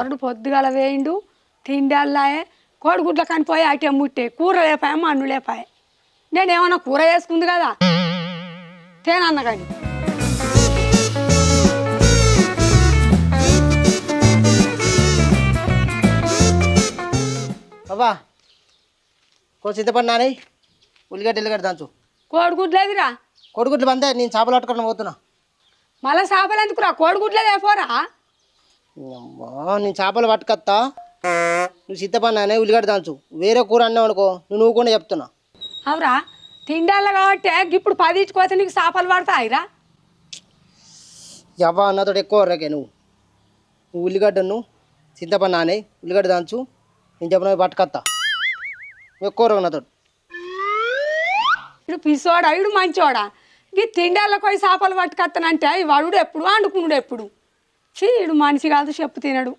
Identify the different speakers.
Speaker 1: పొరడు పొద్దుగాల వేయిండు తిండి అల్లాయే కోడిగుడ్ల కానీ పోయి అటే ముట్టే కూర లేపాయ మన్ను లేపాయ నేనేమన్నా కూర వేసుకుంది కదా తేనన్న కానీ
Speaker 2: అవ్వా కొంచెం చింతపండు నాని ఉల్లిగడ్డ దంచు.
Speaker 1: కోడిగుడ్లేదిరా
Speaker 2: కోడిగుడ్లు బందే నేను చేపలు పట్టుకొని పోతున్నా.
Speaker 1: మళ్ళీ చేపలు ఎందుకురా కోడిగుడ్లే లేపోరా
Speaker 2: అమ్మా నేను చేపలు పట్టుకొస్తా నువ్వు చింతపండు నానే ఉల్లిగడ్డ దంచు. వేరే కూర అన్నావు అనుకో నువ్వు కూడా చెప్తున్నా.
Speaker 1: అవురా తిండాల కాబట్టి ఇప్పుడు 10 ఇచ్చుకోతే నీకు చేపలు పడతాయిరా.
Speaker 2: అవ్వా అన్నతో ఎక్కువ రకే నువ్వు ఉల్లిగడ్డను చింతపండు నానే ఉల్లిగడ్డ దంచు నేను చెప్పిన పట్టుకొస్తా ఎక్కువ రక నాతో.
Speaker 1: ఇడు పిసోడా ఇడు మంచోడా ఈ తిండాలకు పోయి చేపలు పట్టుకొస్తానంటే వాడు ఎప్పుడు వండుకున్నాడు ఎప్పుడు ఇడు మనిషి కాదు చెప్పు తినడు.